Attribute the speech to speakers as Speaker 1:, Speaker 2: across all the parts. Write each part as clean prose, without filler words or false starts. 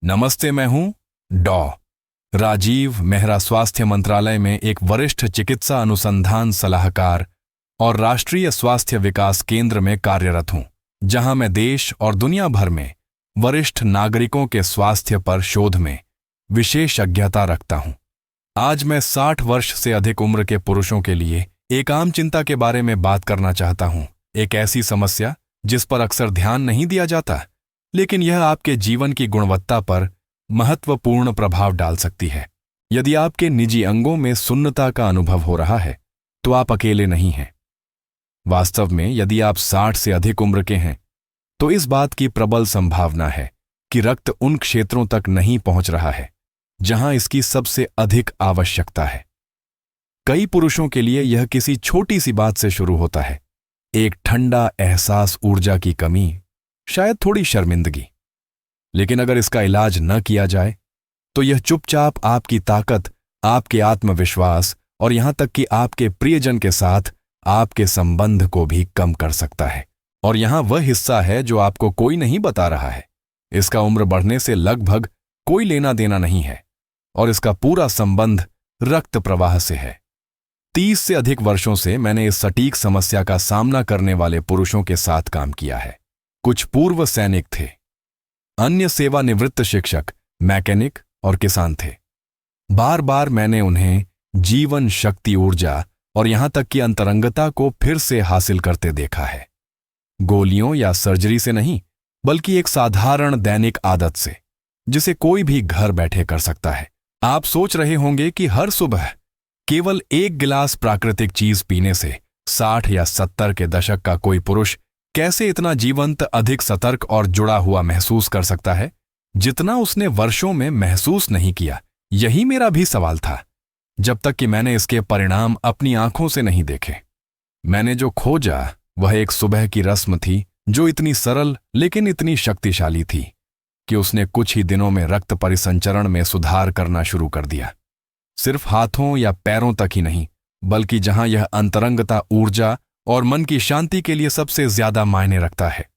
Speaker 1: नमस्ते, मैं हूं डॉ राजीव मेहरा। स्वास्थ्य मंत्रालय में एक वरिष्ठ चिकित्सा अनुसंधान सलाहकार और राष्ट्रीय स्वास्थ्य विकास केंद्र में कार्यरत हूं, जहां मैं देश और दुनिया भर में वरिष्ठ नागरिकों के स्वास्थ्य पर शोध में विशेषज्ञता रखता हूं। आज मैं 60 वर्ष से अधिक उम्र के पुरुषों के लिए एक आम चिंता के बारे में बात करना चाहता हूं। एक ऐसी समस्या जिस पर अक्सर ध्यान नहीं दिया जाता, लेकिन यह आपके जीवन की गुणवत्ता पर महत्वपूर्ण प्रभाव डाल सकती है। यदि आपके निजी अंगों में सुन्नता का अनुभव हो रहा है, तो आप अकेले नहीं हैं। वास्तव में यदि आप 60 से अधिक उम्र के हैं, तो इस बात की प्रबल संभावना है कि रक्त उन क्षेत्रों तक नहीं पहुंच रहा है जहां इसकी सबसे अधिक आवश्यकता है। कई पुरुषों के लिए यह किसी छोटी सी बात से शुरू होता है, एक ठंडा एहसास, ऊर्जा की कमी, शायद थोड़ी शर्मिंदगी। लेकिन अगर इसका इलाज न किया जाए, तो यह चुपचाप आपकी ताकत, आपके आत्मविश्वास और यहां तक कि आपके प्रियजन के साथ आपके संबंध को भी कम कर सकता है। और यहां वह हिस्सा है जो आपको कोई नहीं बता रहा है। इसका उम्र बढ़ने से लगभग कोई लेना देना नहीं है, और इसका पूरा संबंध रक्त प्रवाह से है। 30 से अधिक वर्षों से मैंने इस सटीक समस्या का सामना करने वाले पुरुषों के साथ काम किया है। कुछ पूर्व सैनिक थे, अन्य सेवानिवृत्त शिक्षक, मैकेनिक और किसान थे। बार बार मैंने उन्हें जीवन, शक्ति, ऊर्जा और यहां तक कि अंतरंगता को फिर से हासिल करते देखा है। गोलियों या सर्जरी से नहीं, बल्कि एक साधारण दैनिक आदत से, जिसे कोई भी घर बैठे कर सकता है। आप सोच रहे होंगे कि हर सुबह केवल एक गिलास प्राकृतिक चीज पीने से 60 या 70 के दशक का कोई पुरुष कैसे इतना जीवंत, अधिक सतर्क और जुड़ा हुआ महसूस कर सकता है, जितना उसने वर्षों में महसूस नहीं किया। यही मेरा भी सवाल था, जब तक कि मैंने इसके परिणाम अपनी आंखों से नहीं देखे। मैंने जो खोजा वह एक सुबह की रस्म थी, जो इतनी सरल लेकिन इतनी शक्तिशाली थी कि उसने कुछ ही दिनों में रक्त परिसंचरण में सुधार करना शुरू कर दिया। सिर्फ हाथों या पैरों तक ही नहीं, बल्कि जहां यह अंतरंगता, ऊर्जा और मन की शांति के लिए सबसे ज्यादा मायने रखता है।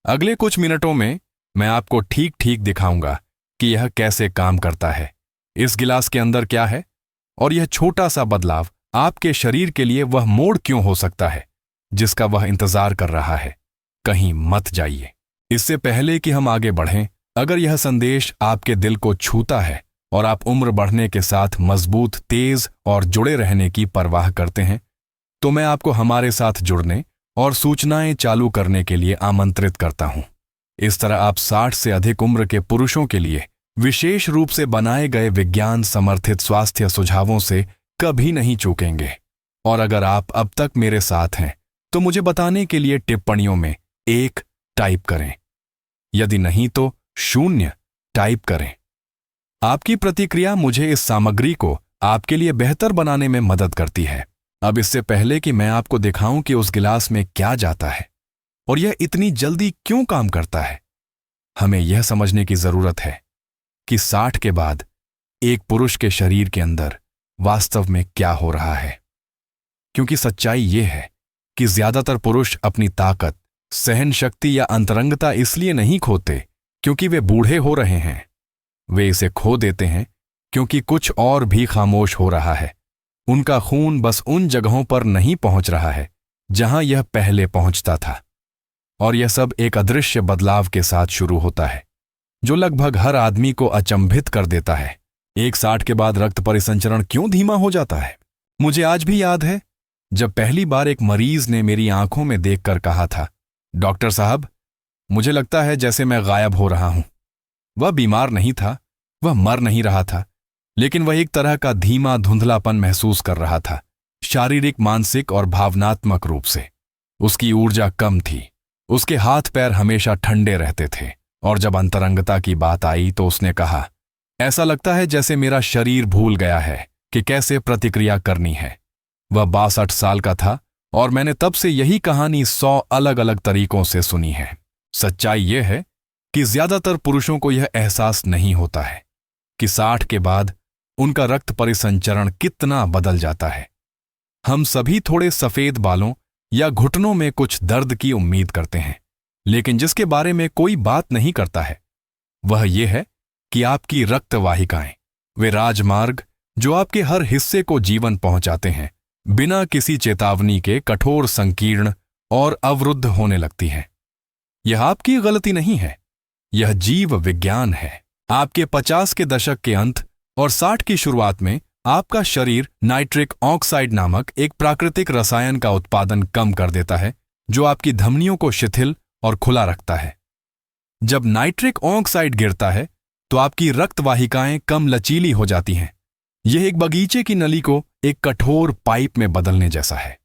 Speaker 1: अगले कुछ मिनटों में मैं आपको ठीक ठीक दिखाऊंगा कि यह कैसे काम करता है, इस गिलास के अंदर क्या है, और यह छोटा सा बदलाव आपके शरीर के लिए वह मोड़ क्यों हो सकता है जिसका वह इंतजार कर रहा है। कहीं मत जाइए। इससे पहले कि हम आगे बढ़ें, अगर यह संदेश आपके दिल को छूता है और आप उम्र बढ़ने के साथ मजबूत, तेज और जुड़े रहने की परवाह करते हैं, तो मैं आपको हमारे साथ जुड़ने और सूचनाएं चालू करने के लिए आमंत्रित करता हूं। इस तरह आप 60 से अधिक उम्र के पुरुषों के लिए विशेष रूप से बनाए गए विज्ञान समर्थित स्वास्थ्य सुझावों से कभी नहीं चूकेंगे। और अगर आप अब तक मेरे साथ हैं, तो मुझे बताने के लिए टिप्पणियों में 1 टाइप करें। यदि नहीं तो 0 टाइप करें। आपकी प्रतिक्रिया मुझे इस सामग्री को आपके लिए बेहतर बनाने में मदद करती है। अब इससे पहले कि मैं आपको दिखाऊं कि उस गिलास में क्या जाता है और यह इतनी जल्दी क्यों काम करता है, हमें यह समझने की जरूरत है कि 60 के बाद एक पुरुष के शरीर के अंदर वास्तव में क्या हो रहा है। क्योंकि सच्चाई यह है कि ज्यादातर पुरुष अपनी ताकत, सहन शक्ति या अंतरंगता इसलिए नहीं खोते क्योंकि वे बूढ़े हो रहे हैं। वे इसे खो देते हैं क्योंकि कुछ और भी खामोश हो रहा है। उनका खून बस उन जगहों पर नहीं पहुंच रहा है जहां यह पहले पहुंचता था। और यह सब एक अदृश्य बदलाव के साथ शुरू होता है, जो लगभग हर आदमी को अचंभित कर देता है। एक 60 के बाद रक्त परिसंचरण क्यों धीमा हो जाता है? मुझे आज भी याद है जब पहली बार एक मरीज ने मेरी आंखों में देखकर कहा था, डॉक्टर साहब, मुझे लगता है जैसे मैं गायब हो रहा हूं। वह बीमार नहीं था, वह मर नहीं रहा था, लेकिन वह एक तरह का धीमा धुंधलापन महसूस कर रहा था, शारीरिक, मानसिक और भावनात्मक रूप से। उसकी ऊर्जा कम थी, उसके हाथ पैर हमेशा ठंडे रहते थे, और जब अंतरंगता की बात आई तो उसने कहा, ऐसा लगता है जैसे मेरा शरीर भूल गया है कि कैसे प्रतिक्रिया करनी है। वह 62 साल का था, और मैंने तब से यही कहानी 100 अलग अलग तरीकों से सुनी है। सच्चाई यह है कि ज्यादातर पुरुषों को यह एहसास नहीं होता है कि 60 के बाद उनका रक्त परिसंचरण कितना बदल जाता है। हम सभी थोड़े सफेद बालों या घुटनों में कुछ दर्द की उम्मीद करते हैं, लेकिन जिसके बारे में कोई बात नहीं करता है वह ये है कि आपकी रक्त वाहिकाएं, वे राजमार्ग जो आपके हर हिस्से को जीवन पहुंचाते हैं, बिना किसी चेतावनी के कठोर, संकीर्ण और अवरुद्ध होने लगती हैं। यह आपकी गलती नहीं है, यह जीव विज्ञान है। आपके 50 के दशक के अंत और 60 की शुरुआत में आपका शरीर नाइट्रिक ऑक्साइड नामक एक प्राकृतिक रसायन का उत्पादन कम कर देता है, जो आपकी धमनियों को शिथिल और खुला रखता है। जब नाइट्रिक ऑक्साइड गिरता है तो आपकी रक्त वाहिकाएं कम लचीली हो जाती हैं। यह एक बगीचे की नली को एक कठोर पाइप में बदलने जैसा है।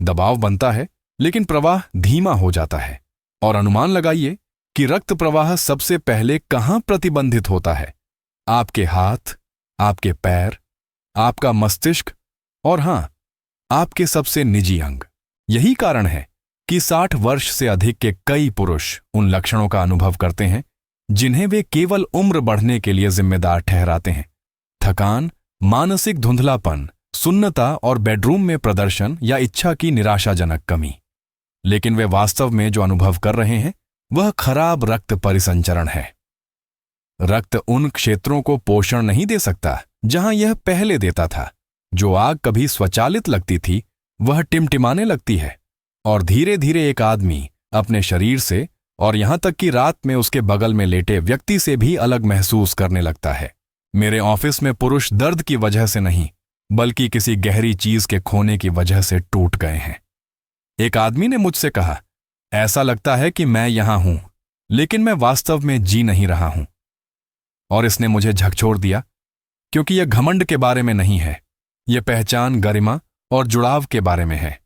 Speaker 1: दबाव बनता है, लेकिन प्रवाह धीमा हो जाता है। और अनुमान लगाइए कि रक्त प्रवाह सबसे पहले कहां प्रतिबंधित होता है? आपके हाथ, आपके पैर, आपका मस्तिष्क और हां, आपके सबसे निजी अंग। यही कारण है कि 60 वर्ष से अधिक के कई पुरुष उन लक्षणों का अनुभव करते हैं जिन्हें वे केवल उम्र बढ़ने के लिए जिम्मेदार ठहराते हैं। थकान, मानसिक धुंधलापन, सुन्नता और बेडरूम में प्रदर्शन या इच्छा की निराशाजनक कमी। लेकिन वे वास्तव में जो अनुभव कर रहे हैं वह खराब रक्त परिसंचरण है। रक्त उन क्षेत्रों को पोषण नहीं दे सकता जहां यह पहले देता था। जो आग कभी स्वचालित लगती थी वह टिमटिमाने लगती है, और धीरे धीरे एक आदमी अपने शरीर से और यहां तक कि रात में उसके बगल में लेटे व्यक्ति से भी अलग महसूस करने लगता है। मेरे ऑफिस में पुरुष दर्द की वजह से नहीं, बल्कि किसी गहरी चीज के खोने की वजह से टूट गए हैं। एक आदमी ने मुझसे कहा, ऐसा लगता है कि मैं यहां हूं, लेकिन मैं वास्तव में जी नहीं रहा हूं। और इसने मुझे झकझोर दिया, क्योंकि यह घमंड के बारे में नहीं है, यह पहचान, गरिमा और जुड़ाव के बारे में है।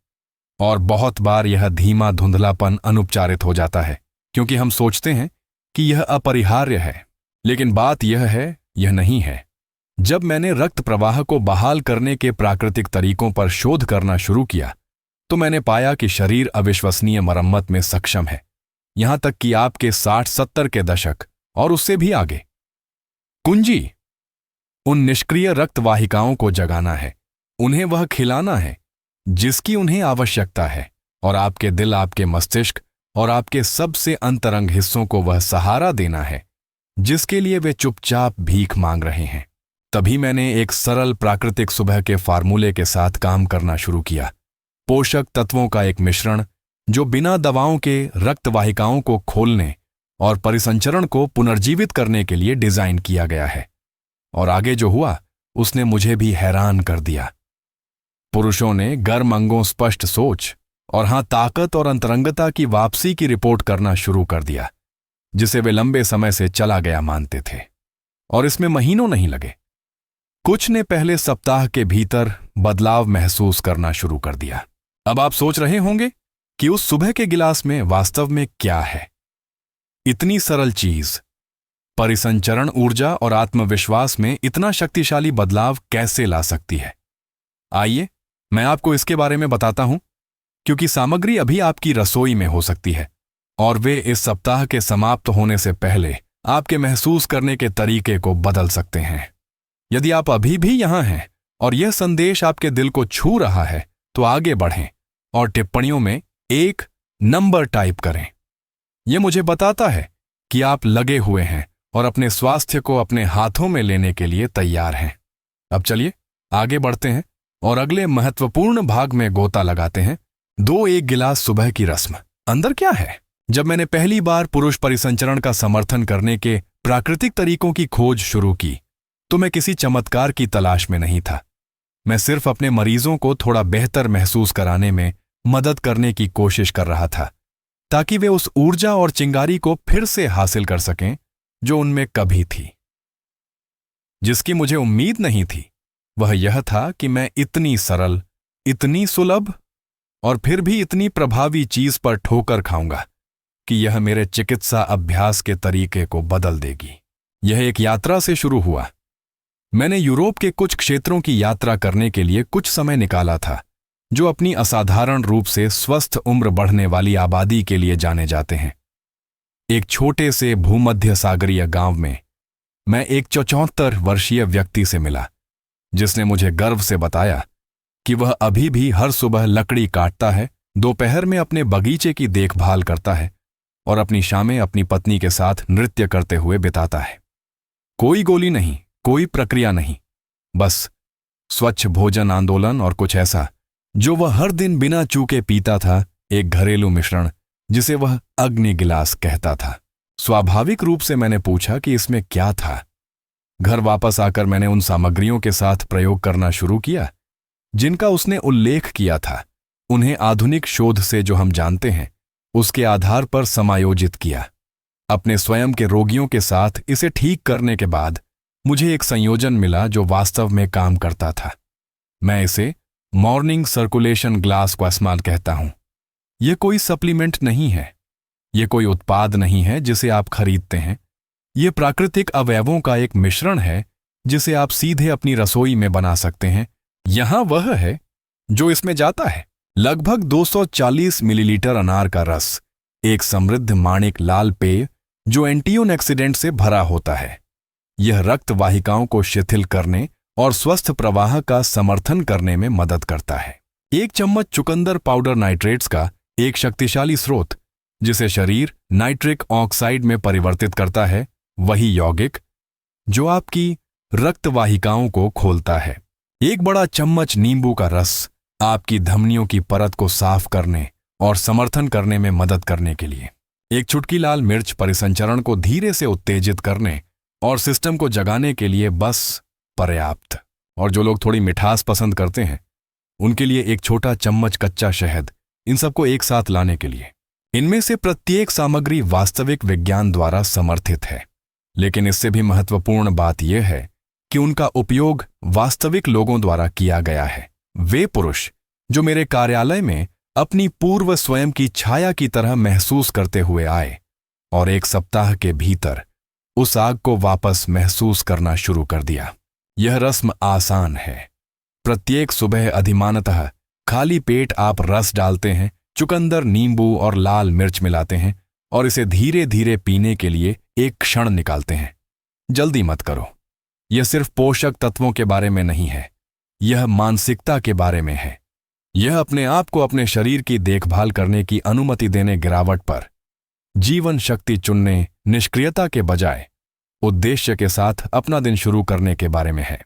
Speaker 1: और बहुत बार यह धीमा धुंधलापन अनुपचारित हो जाता है, क्योंकि हम सोचते हैं कि यह अपरिहार्य है। लेकिन बात यह है, यह नहीं है। जब मैंने रक्त प्रवाह को बहाल करने के प्राकृतिक तरीकों पर शोध करना शुरू किया, तो मैंने पाया कि शरीर अविश्वसनीय मरम्मत में सक्षम है, यहां तक कि आपके 60-70 के दशक और उससे भी आगे। कुंजी उन निष्क्रिय रक्त वाहिकाओं को जगाना है, उन्हें वह खिलाना है जिसकी उन्हें आवश्यकता है, और आपके दिल, आपके मस्तिष्क और आपके सबसे अंतरंग हिस्सों को वह सहारा देना है जिसके लिए वे चुपचाप भीख मांग रहे हैं। तभी मैंने एक सरल प्राकृतिक सुबह के फार्मूले के साथ काम करना शुरू किया। पोषक तत्वों का एक मिश्रण जो बिना दवाओं के रक्त वाहिकाओं को खोलने और परिसंचरण को पुनर्जीवित करने के लिए डिजाइन किया गया है। और आगे जो हुआ उसने मुझे भी हैरान कर दिया। पुरुषों ने गर्म अंगों, स्पष्ट सोच और हां, ताकत और अंतरंगता की वापसी की रिपोर्ट करना शुरू कर दिया, जिसे वे लंबे समय से चला गया मानते थे। और इसमें महीनों नहीं लगे। कुछ ने पहले सप्ताह के भीतर बदलाव महसूस करना शुरू कर दिया। अब आप सोच रहे होंगे कि उस सुबह के गिलास में वास्तव में क्या है। इतनी सरल चीज, परिसंचरण, ऊर्जा और आत्मविश्वास में इतना शक्तिशाली बदलाव कैसे ला सकती है? आइए मैं आपको इसके बारे में बताता हूं, क्योंकि सामग्री अभी आपकी रसोई में हो सकती है, और वे इस सप्ताह के समाप्त होने से पहले आपके महसूस करने के तरीके को बदल सकते हैं। यदि आप अभी भी यहां हैं और यह संदेश आपके दिल को छू रहा है, तो आगे बढ़ें और टिप्पणियों में एक नंबर टाइप करें। यह मुझे बताता है कि आप लगे हुए हैं और अपने स्वास्थ्य को अपने हाथों में लेने के लिए तैयार हैं। अब चलिए आगे बढ़ते हैं और अगले महत्वपूर्ण भाग में गोता लगाते हैं। 1 गिलास सुबह की रस्म। अंदर क्या है? जब मैंने पहली बार पुरुष परिसंचरण का समर्थन करने के प्राकृतिक तरीकों की खोज शुरू की, तो मैं किसी चमत्कार की तलाश में नहीं था। मैं सिर्फ अपने मरीजों को थोड़ा बेहतर महसूस कराने में मदद करने की कोशिश कर रहा था, ताकि वे उस ऊर्जा और चिंगारी को फिर से हासिल कर सकें जो उनमें कभी थी। जिसकी मुझे उम्मीद नहीं थी वह यह था कि मैं इतनी सरल, इतनी सुलभ और फिर भी इतनी प्रभावी चीज पर ठोकर खाऊंगा कि यह मेरे चिकित्सा अभ्यास के तरीके को बदल देगी। यह एक यात्रा से शुरू हुआ। मैंने यूरोप के कुछ क्षेत्रों की यात्रा करने के लिए कुछ समय निकाला था, जो अपनी असाधारण रूप से स्वस्थ उम्र बढ़ने वाली आबादी के लिए जाने जाते हैं। एक छोटे से भूमध्य सागरीय गांव में मैं एक 74 वर्षीय व्यक्ति से मिला, जिसने मुझे गर्व से बताया कि वह अभी भी हर सुबह लकड़ी काटता है, दोपहर में अपने बगीचे की देखभाल करता है और अपनी शामें अपनी पत्नी के साथ नृत्य करते हुए बिताता है। कोई गोली नहीं, कोई प्रक्रिया नहीं, बस स्वच्छ भोजन आंदोलन और कुछ ऐसा जो वह हर दिन बिना चूके पीता था, एक घरेलू मिश्रण जिसे वह अग्नि गिलास कहता था। स्वाभाविक रूप से मैंने पूछा कि इसमें क्या था। घर वापस आकर मैंने उन सामग्रियों के साथ प्रयोग करना शुरू किया जिनका उसने उल्लेख किया था, उन्हें आधुनिक शोध से जो हम जानते हैं उसके आधार पर समायोजित किया। अपने स्वयं के रोगियों के साथ इसे ठीक करने के बाद मुझे एक संयोजन मिला जो वास्तव में काम करता था। मैं इसे मॉर्निंग सर्कुलेशन ग्लास क्वास्माल कहता हूं। यह कोई सप्लीमेंट नहीं है, यह कोई उत्पाद नहीं है जिसे आप खरीदते हैं। यह प्राकृतिक अवयवों का एक मिश्रण है जिसे आप सीधे अपनी रसोई में बना सकते हैं। यहां वह है जो इसमें जाता है। लगभग 240 मिलीलीटर अनार का रस, एक समृद्ध माणिक लाल पेय जो एंटीऑक्सीडेंट से भरा होता है। यह रक्त वाहिकाओं को शिथिल करने और स्वस्थ प्रवाह का समर्थन करने में मदद करता है। एक चम्मच चुकंदर पाउडर नाइट्रेट्स का एक शक्तिशाली स्रोत जिसे शरीर नाइट्रिक ऑक्साइड में परिवर्तित करता है, वही यौगिक जो आपकी रक्त वाहिकाओं को खोलता है। एक बड़ा चम्मच नींबू का रस आपकी धमनियों की परत को साफ करने और समर्थन करने में मदद करने के लिए। एक चुटकी लाल मिर्च परिसंचरण को धीरे से उत्तेजित करने और सिस्टम को जगाने के लिए बस पर्याप्त। और जो लोग थोड़ी मिठास पसंद करते हैं उनके लिए एक छोटा चम्मच कच्चा शहद, इन सबको एक साथ लाने के लिए। इनमें से प्रत्येक सामग्री वास्तविक विज्ञान द्वारा समर्थित है, लेकिन इससे भी महत्वपूर्ण बात यह है कि उनका उपयोग वास्तविक लोगों द्वारा किया गया है। वे पुरुष जो मेरे कार्यालय में अपनी पूर्व स्वयं की छाया की तरह महसूस करते हुए आए और एक सप्ताह के भीतर उस आग को वापस महसूस करना शुरू कर दिया। यह रस्म आसान है। प्रत्येक सुबह अधिमानतः खाली पेट आप रस डालते हैं, चुकंदर, नींबू और लाल मिर्च मिलाते हैं और इसे धीरे धीरे पीने के लिए एक क्षण निकालते हैं। जल्दी मत करो। यह सिर्फ पोषक तत्वों के बारे में नहीं है, यह मानसिकता के बारे में है। यह अपने आप को अपने शरीर की देखभाल करने की अनुमति देने, गिरावट पर जीवन शक्ति चुनने, निष्क्रियता के बजाय उद्देश्य के साथ अपना दिन शुरू करने के बारे में है।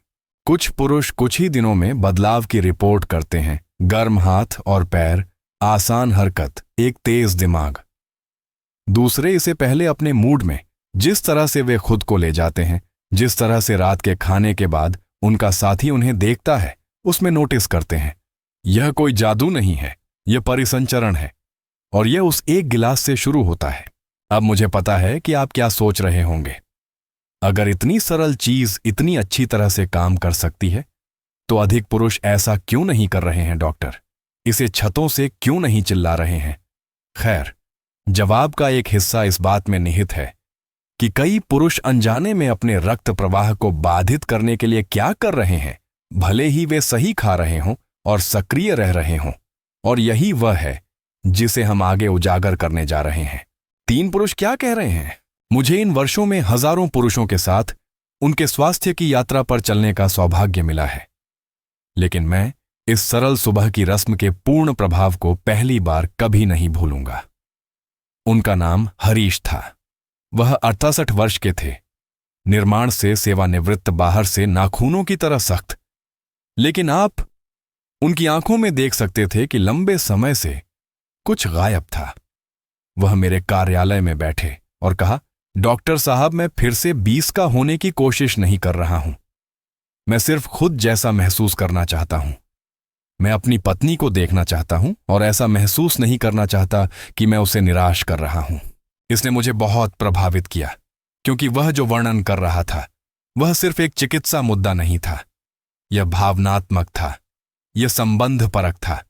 Speaker 1: कुछ पुरुष कुछ ही दिनों में बदलाव की रिपोर्ट करते हैं। गर्म हाथ और पैर, आसान हरकत, एक तेज दिमाग। दूसरे इसे पहले अपने मूड में, जिस तरह से वे खुद को ले जाते हैं, जिस तरह से रात के खाने के बाद उनका साथी उन्हें देखता है, उसमें नोटिस करते हैं। यह कोई जादू नहीं है, यह परिसंचरण है और यह उस एक गिलास से शुरू होता है। अब मुझे पता है कि आप क्या सोच रहे होंगे। अगर इतनी सरल चीज इतनी अच्छी तरह से काम कर सकती है तो अधिक पुरुष ऐसा क्यों नहीं कर रहे हैं डॉक्टर? इसे छतों से क्यों नहीं चिल्ला रहे हैं? खैर, जवाब का एक हिस्सा इस बात में निहित है कि कई पुरुष अनजाने में अपने रक्त प्रवाह को बाधित करने के लिए क्या कर रहे हैं, भले ही वे सही खा रहे हों और सक्रिय रह रहे हों। और यही वह है जिसे हम आगे उजागर करने जा रहे हैं। 3 पुरुष क्या कह रहे हैं? मुझे इन वर्षों में हजारों पुरुषों के साथ उनके स्वास्थ्य की यात्रा पर चलने का सौभाग्य मिला है, लेकिन मैं इस सरल सुबह की रस्म के पूर्ण प्रभाव को पहली बार कभी नहीं भूलूंगा। उनका नाम हरीश था। वह 68 वर्ष के थे, निर्माण से सेवानिवृत्त, बाहर से नाखूनों की तरह सख्त, लेकिन आप उनकी आंखों में देख सकते थे कि लंबे समय से कुछ गायब था। वह मेरे कार्यालय में बैठे और कहा, डॉक्टर साहब, मैं फिर से 20 का होने की कोशिश नहीं कर रहा हूं। मैं सिर्फ खुद जैसा महसूस करना चाहता हूं। मैं अपनी पत्नी को देखना चाहता हूं और ऐसा महसूस नहीं करना चाहता कि मैं उसे निराश कर रहा हूं। इसने मुझे बहुत प्रभावित किया क्योंकि वह जो वर्णन कर रहा था वह सिर्फ एक चिकित्सा मुद्दा नहीं था, यह भावनात्मक था, यह संबंध परक था।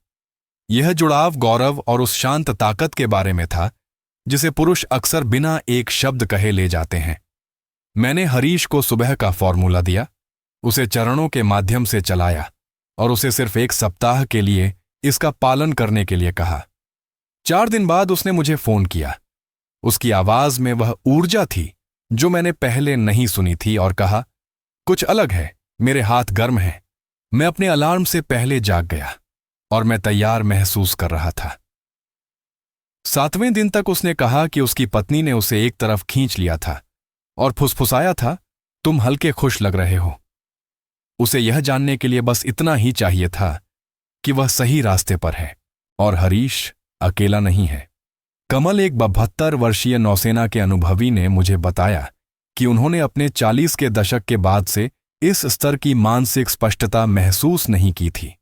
Speaker 1: यह जुड़ाव, गौरव और उस शांत ताकत के बारे में था जिसे पुरुष अक्सर बिना एक शब्द कहे ले जाते हैं। मैंने हरीश को सुबह का फॉर्मूला दिया, उसे चरणों के माध्यम से चलाया और उसे सिर्फ 1 सप्ताह के लिए इसका पालन करने के लिए कहा। 4 दिन बाद उसने मुझे फोन किया। उसकी आवाज में वह ऊर्जा थी जो मैंने पहले नहीं सुनी थी और कहा, कुछ अलग है, मेरे हाथ गर्म हैं। मैं अपने अलार्म से पहले जाग गया और मैं तैयार महसूस कर रहा था। 7वें दिन तक उसने कहा कि उसकी पत्नी ने उसे एक तरफ खींच लिया था और फुसफुसाया था, तुम हल्के खुश लग रहे हो। उसे यह जानने के लिए बस इतना ही चाहिए था कि वह सही रास्ते पर है और हरीश अकेला नहीं है। कमल, एक 72 वर्षीय नौसेना के अनुभवी, ने मुझे बताया कि उन्होंने अपने 40 के दशक के बाद से इस स्तर की मानसिक स्पष्टता महसूस नहीं की थी।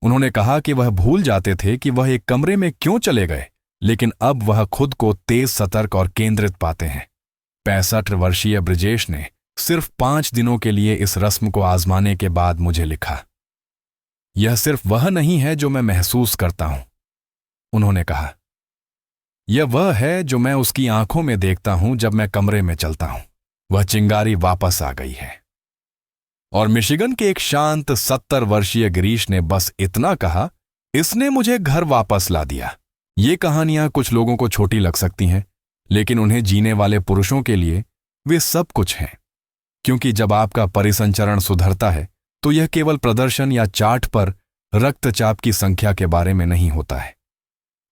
Speaker 1: उन्होंने कहा कि वह भूल जाते थे कि वह एक कमरे में क्यों चले गए, लेकिन अब वह खुद को तेज, सतर्क और केंद्रित पाते हैं। 65 वर्षीय ब्रिजेश ने सिर्फ 5 दिनों के लिए इस रस्म को आजमाने के बाद मुझे लिखा, यह सिर्फ वह नहीं है जो मैं महसूस करता हूं, उन्होंने कहा, यह वह है जो मैं उसकी आंखों में देखता हूं जब मैं कमरे में चलता हूं। वह चिंगारी वापस आ गई है। और मिशिगन के एक शांत 70 वर्षीय गिरीश ने बस इतना कहा, इसने मुझे घर वापस ला दिया। ये कहानियां कुछ लोगों को छोटी लग सकती हैं, लेकिन उन्हें जीने वाले पुरुषों के लिए वे सब कुछ हैं। क्योंकि जब आपका परिसंचरण सुधरता है तो यह केवल प्रदर्शन या चार्ट पर रक्तचाप की संख्या के बारे में नहीं होता है।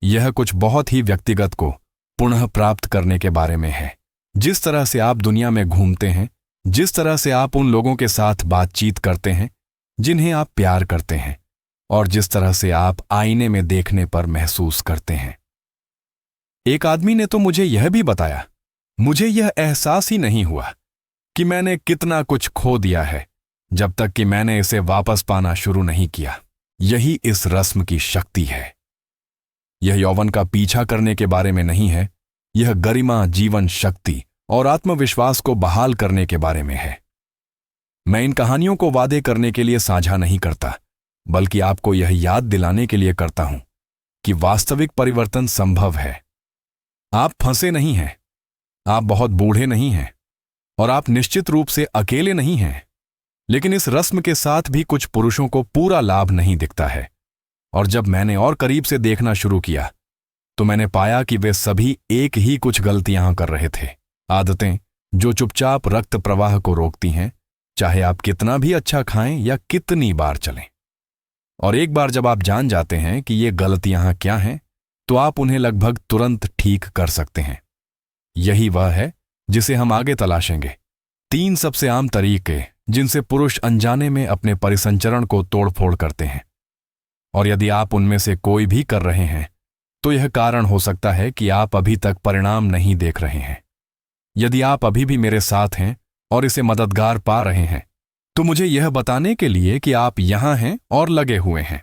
Speaker 1: यह कुछ बहुत ही व्यक्तिगत को पुनः प्राप्त करने के बारे में है। जिस तरह से आप दुनिया में घूमते हैं, जिस तरह से आप उन लोगों के साथ बातचीत करते हैं जिन्हें आप प्यार करते हैं, और जिस तरह से आप आईने में देखने पर महसूस करते हैं। एक आदमी ने तो मुझे यह भी बताया, मुझे यह एहसास ही नहीं हुआ कि मैंने कितना कुछ खो दिया है जब तक कि मैंने इसे वापस पाना शुरू नहीं किया। यही इस रस्म की शक्ति है। यह यौवन का पीछा करने के बारे में नहीं है, यह गरिमा, जीवन शक्ति और आत्मविश्वास को बहाल करने के बारे में है। मैं इन कहानियों को वादे करने के लिए साझा नहीं करता, बल्कि आपको यह याद दिलाने के लिए करता हूं कि वास्तविक परिवर्तन संभव है। आप फंसे नहीं हैं, आप बहुत बूढ़े नहीं हैं, और आप निश्चित रूप से अकेले नहीं हैं। लेकिन इस रस्म के साथ भी कुछ पुरुषों को पूरा लाभ नहीं दिखता है। और जब मैंने और करीब से देखना शुरू किया तो मैंने पाया कि वे सभी एक ही कुछ गलतियां कर रहे थे, आदतें जो चुपचाप रक्त प्रवाह को रोकती हैं, चाहे आप कितना भी अच्छा खाएं या कितनी बार चलें। और एक बार जब आप जान जाते हैं कि ये गलतियां क्या हैं, तो आप उन्हें लगभग तुरंत ठीक कर सकते हैं। यही वह है जिसे हम आगे तलाशेंगे। 3 सबसे आम तरीके जिनसे पुरुष अनजाने में अपने परिसंचरण को तोड़फोड़ करते हैं। और यदि आप उनमें से कोई भी कर रहे हैं तो यह कारण हो सकता है कि आप अभी तक परिणाम नहीं देख रहे हैं। यदि आप अभी भी मेरे साथ हैं और इसे मददगार पा रहे हैं तो मुझे यह बताने के लिए कि आप यहां हैं और लगे हुए हैं,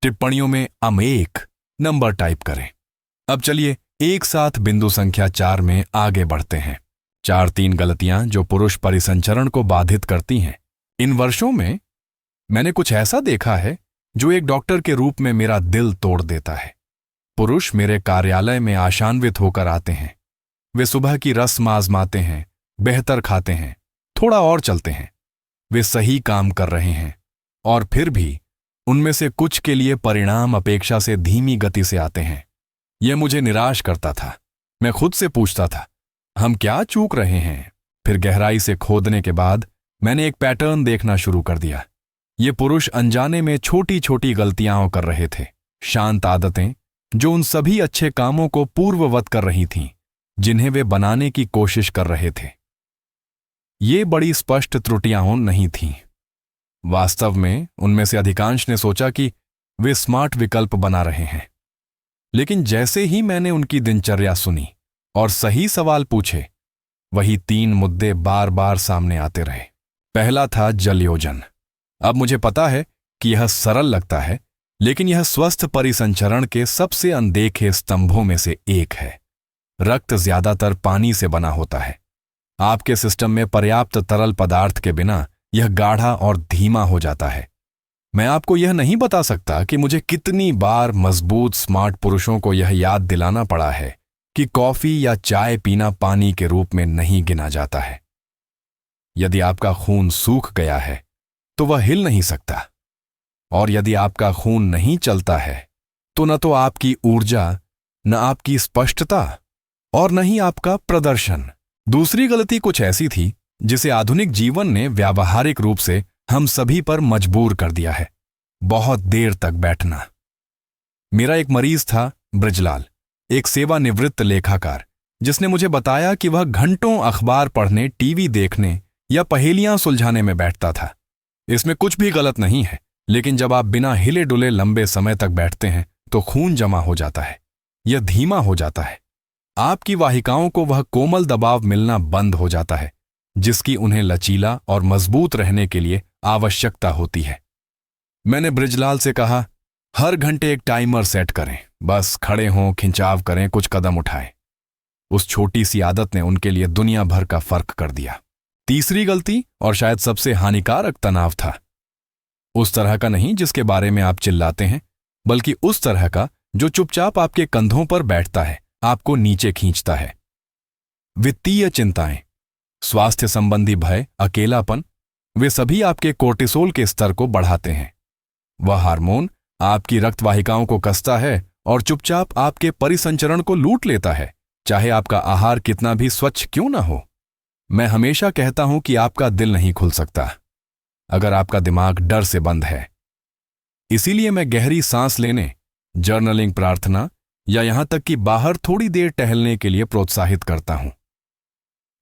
Speaker 1: टिप्पणियों में #1 नंबर टाइप करें। अब चलिए एक साथ बिंदु संख्या 4 में आगे बढ़ते हैं। 3 गलतियां जो पुरुष परिसंचरण को बाधित करती हैं। इन वर्षों में मैंने कुछ ऐसा देखा है जो एक डॉक्टर के रूप में मेरा दिल तोड़ देता है। पुरुष मेरे कार्यालय में आशान्वित होकर आते हैं। वे सुबह की रस्म आजमाते हैं, बेहतर खाते हैं, थोड़ा और चलते हैं। वे सही काम कर रहे हैं और फिर भी उनमें से कुछ के लिए परिणाम अपेक्षा से धीमी गति से आते हैं। यह मुझे निराश करता था। मैं खुद से पूछता था, हम क्या चूक रहे हैं? फिर गहराई से खोदने के बाद मैंने एक पैटर्न देखना शुरू कर दिया। ये पुरुष अनजाने में छोटी छोटी गलतियां कर रहे थे, शांत आदतें जो उन सभी अच्छे कामों को पूर्ववत कर रही थीं जिन्हें वे बनाने की कोशिश कर रहे थे। ये बड़ी स्पष्ट त्रुटियां नहीं थीं। वास्तव में उनमें से अधिकांश ने सोचा कि वे स्मार्ट विकल्प बना रहे हैं। लेकिन जैसे ही मैंने उनकी दिनचर्या सुनी और सही सवाल पूछे, वही 3 मुद्दे बार बार सामने आते रहे। पहला था जल योजन। अब मुझे पता है कि यह सरल लगता है, लेकिन यह स्वस्थ परिसंचरण के सबसे अनदेखे स्तंभों में से एक है। रक्त ज्यादातर पानी से बना होता है। आपके सिस्टम में पर्याप्त तरल पदार्थ के बिना यह गाढ़ा और धीमा हो जाता है। मैं आपको यह नहीं बता सकता कि मुझे कितनी बार मजबूत स्मार्ट पुरुषों को यह याद दिलाना पड़ा है कि कॉफी या चाय पीना पानी के रूप में नहीं गिना जाता है। यदि आपका खून सूख गया है तो वह हिल नहीं सकता, और यदि आपका खून नहीं चलता है तो न तो आपकी ऊर्जा, न आपकी स्पष्टता और न ही आपका प्रदर्शन। दूसरी गलती कुछ ऐसी थी जिसे आधुनिक जीवन ने व्यावहारिक रूप से हम सभी पर मजबूर कर दिया है। बहुत देर तक बैठना। मेरा एक मरीज था, ब्रिजलाल। एक सेवानिवृत्त लेखाकार, जिसने मुझे बताया कि वह घंटों अखबार पढ़ने, टीवी देखने या पहेलियां सुलझाने में बैठता था। इसमें कुछ भी गलत नहीं है, लेकिन जब आप बिना हिले डुले लंबे समय तक बैठते हैं तो खून जमा हो जाता है, यह धीमा हो जाता है। आपकी वाहिकाओं को वह कोमल दबाव मिलना बंद हो जाता है जिसकी उन्हें लचीला और मजबूत रहने के लिए आवश्यकता होती है। मैंने बृजलाल से कहा, हर घंटे एक टाइमर सेट करें, बस खड़े हों, खिंचाव करें, कुछ कदम उठाएं। उस छोटी सी आदत ने उनके लिए दुनिया भर का फर्क कर दिया। तीसरी गलती, और शायद सबसे हानिकारक, तनाव था। उस तरह का नहीं जिसके बारे में आप चिल्लाते हैं, बल्कि उस तरह का जो चुपचाप आपके कंधों पर बैठता है, आपको नीचे खींचता है। वित्तीय चिंताएं, स्वास्थ्य संबंधी भय, अकेलापन, वे सभी आपके कोर्टिसोल के स्तर को बढ़ाते हैं। वह हार्मोन आपकी रक्तवाहिकाओं को कसता है और चुपचाप आपके परिसंचरण को लूट लेता है, चाहे आपका आहार कितना भी स्वच्छ क्यों ना हो। मैं हमेशा कहता हूं कि आपका दिल नहीं खुल सकता अगर आपका दिमाग डर से बंद है। इसीलिए मैं गहरी सांस लेने, जर्नलिंग, प्रार्थना या यहां तक कि बाहर थोड़ी देर टहलने के लिए प्रोत्साहित करता हूं।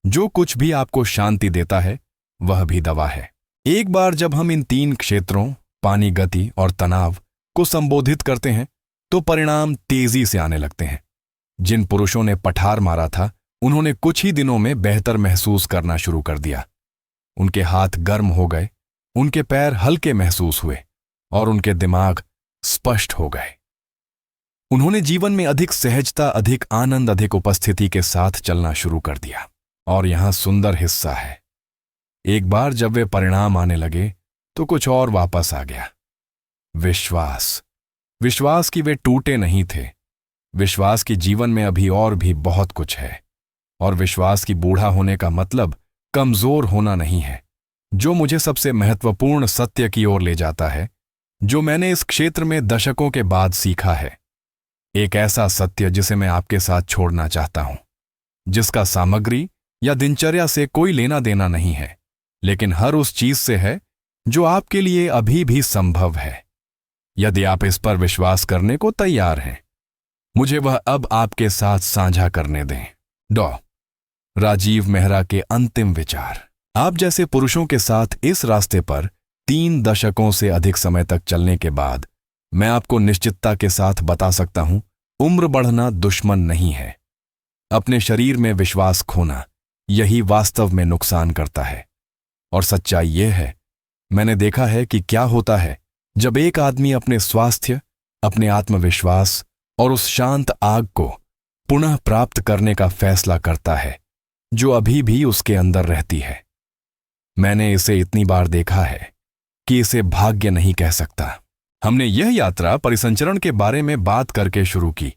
Speaker 1: जो कुछ भी आपको शांति देता है वह भी दवा है। एक बार जब हम इन 3 क्षेत्रों, पानी, गति और तनाव, को संबोधित करते हैं तो परिणाम तेजी से आने लगते हैं। जिन पुरुषों ने पठार मारा था, उन्होंने कुछ ही दिनों में बेहतर महसूस करना शुरू कर दिया। उनके हाथ गर्म हो गए, उनके पैर हल्के महसूस हुए और उनके दिमाग स्पष्ट हो गए। उन्होंने जीवन में अधिक सहजता, अधिक आनंद, अधिक उपस्थिति के साथ चलना शुरू कर दिया। और यहां सुंदर हिस्सा है, एक बार जब वे परिणाम आने लगे तो कुछ और वापस आ गया। विश्वास। विश्वास कि वे टूटे नहीं थे, विश्वास कि जीवन में अभी और भी बहुत कुछ है, और विश्वास कि बूढ़ा होने का मतलब कमजोर होना नहीं है। जो मुझे सबसे महत्वपूर्ण सत्य की ओर ले जाता है, जो मैंने इस क्षेत्र में दशकों के बाद सीखा है। एक ऐसा सत्य जिसे मैं आपके साथ छोड़ना चाहता हूं, जिसका सामग्री या दिनचर्या से कोई लेना देना नहीं है, लेकिन हर उस चीज से है जो आपके लिए अभी भी संभव है, यदि आप इस पर विश्वास करने को तैयार हैं। मुझे वह अब आपके साथ साझा करने दें। डॉ. राजीव मेहरा के अंतिम विचार। आप जैसे पुरुषों के साथ इस रास्ते पर 3 दशकों से अधिक समय तक चलने के बाद मैं आपको निश्चितता के साथ बता सकता हूं, उम्र बढ़ना दुश्मन नहीं है। अपने शरीर में विश्वास खोना, यही वास्तव में नुकसान करता है। और सच्चाई यह है, मैंने देखा है कि क्या होता है जब एक आदमी अपने स्वास्थ्य, अपने आत्मविश्वास और उस शांत आग को पुनः प्राप्त करने का फैसला करता है जो अभी भी उसके अंदर रहती है। मैंने इसे इतनी बार देखा है कि इसे भाग्य नहीं कह सकता। हमने यह यात्रा परिसंचरण के बारे में बात करके शुरू की,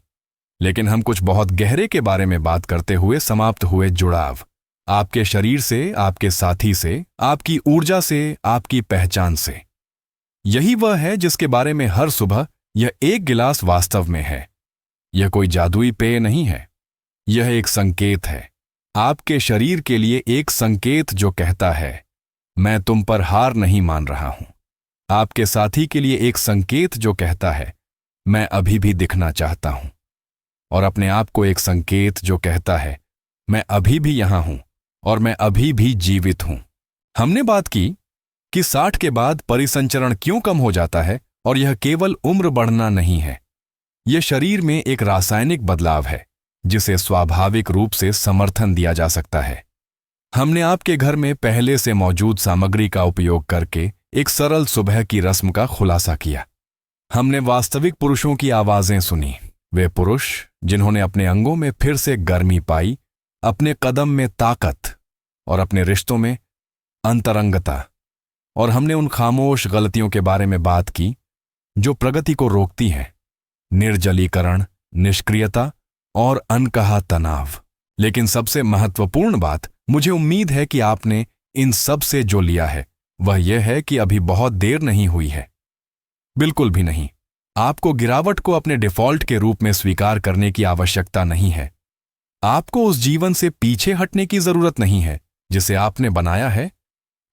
Speaker 1: लेकिन हम कुछ बहुत गहरे के बारे में बात करते हुए समाप्त हुए जुड़ाव, आपके शरीर से, आपके साथी से, आपकी ऊर्जा से, आपकी पहचान से। यही वह है जिसके बारे में हर सुबह यह एक गिलास वास्तव में है। यह कोई जादुई पेय नहीं है, यह एक संकेत है, आपके शरीर के लिए एक संकेत जो कहता है, मैं तुम पर हार नहीं मान रहा हूं। आपके साथी के लिए एक संकेत जो कहता है, मैं अभी भी दिखना चाहता हूं। और अपने आप को एक संकेत जो कहता है, मैं अभी भी यहां हूं और मैं अभी भी जीवित हूं। हमने बात की कि 60 के बाद परिसंचरण क्यों कम हो जाता है, और यह केवल उम्र बढ़ना नहीं है। यह शरीर में एक रासायनिक बदलाव है जिसे स्वाभाविक रूप से समर्थन दिया जा सकता है। हमने आपके घर में पहले से मौजूद सामग्री का उपयोग करके एक सरल सुबह की रस्म का खुलासा किया। हमने वास्तविक पुरुषों की आवाजें सुनी, वे पुरुष जिन्होंने अपने अंगों में फिर से गर्मी पाई, अपने कदम में ताकत और अपने रिश्तों में अंतरंगता। और हमने उन खामोश गलतियों के बारे में बात की जो प्रगति को रोकती हैं, निर्जलीकरण, निष्क्रियता और अनकहा तनाव। लेकिन सबसे महत्वपूर्ण बात, मुझे उम्मीद है कि आपने इन सब से जो लिया है वह यह है कि अभी बहुत देर नहीं हुई है। बिल्कुल भी नहीं। आपको गिरावट को अपने डिफॉल्ट के रूप में स्वीकार करने की आवश्यकता नहीं है। आपको उस जीवन से पीछे हटने की जरूरत नहीं है जिसे आपने बनाया है,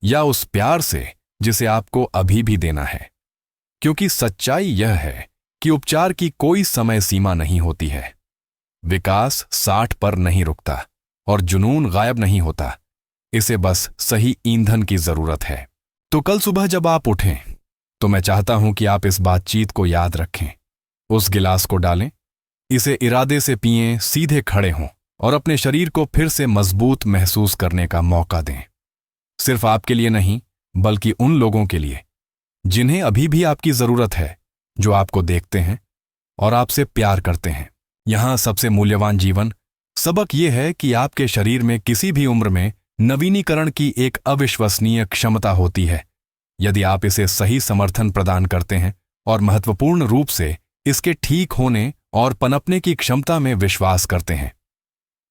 Speaker 1: या उस प्यार से जिसे आपको अभी भी देना है। क्योंकि सच्चाई यह है कि उपचार की कोई समय सीमा नहीं होती है। विकास 60 पर नहीं रुकता और जुनून गायब नहीं होता। इसे बस सही ईंधन की जरूरत है। तो कल सुबह जब आप उठें तो मैं चाहता हूं कि आप इस बातचीत को याद रखें। उस गिलास को डालें, इसे इरादे से पिएं, सीधे खड़े हों और अपने शरीर को फिर से मजबूत महसूस करने का मौका दें। सिर्फ आपके लिए नहीं, बल्कि उन लोगों के लिए जिन्हें अभी भी आपकी जरूरत है, जो आपको देखते हैं और आपसे प्यार करते हैं। यहां सबसे मूल्यवान जीवन सबक यह है कि आपके शरीर में किसी भी उम्र में नवीनीकरण की एक अविश्वसनीय क्षमता होती है, यदि आप इसे सही समर्थन प्रदान करते हैं और महत्वपूर्ण रूप से इसके ठीक होने और पनपने की क्षमता में विश्वास करते हैं।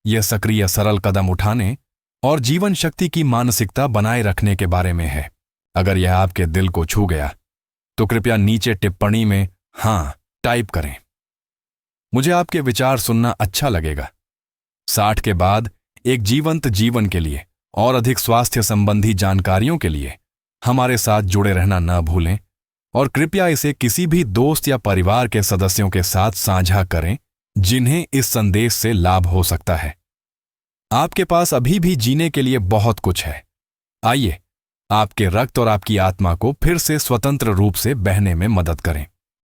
Speaker 1: यह सक्रिय सरल कदम उठाने और जीवन शक्ति की मानसिकता बनाए रखने के बारे में है। अगर यह आपके दिल को छू गया तो कृपया नीचे टिप्पणी में हां टाइप करें। मुझे आपके विचार सुनना अच्छा लगेगा। 60 के बाद एक जीवंत जीवन के लिए और अधिक स्वास्थ्य संबंधी जानकारियों के लिए हमारे साथ जुड़े रहना न भूलें और कृपया इसे किसी भी दोस्त या परिवार के सदस्यों के साथ साझा करें जिन्हें इस संदेश से लाभ हो सकता है। आपके पास अभी भी जीने के लिए बहुत कुछ है। आइए आपके रक्त और आपकी आत्मा को फिर से स्वतंत्र रूप से बहने में मदद करें।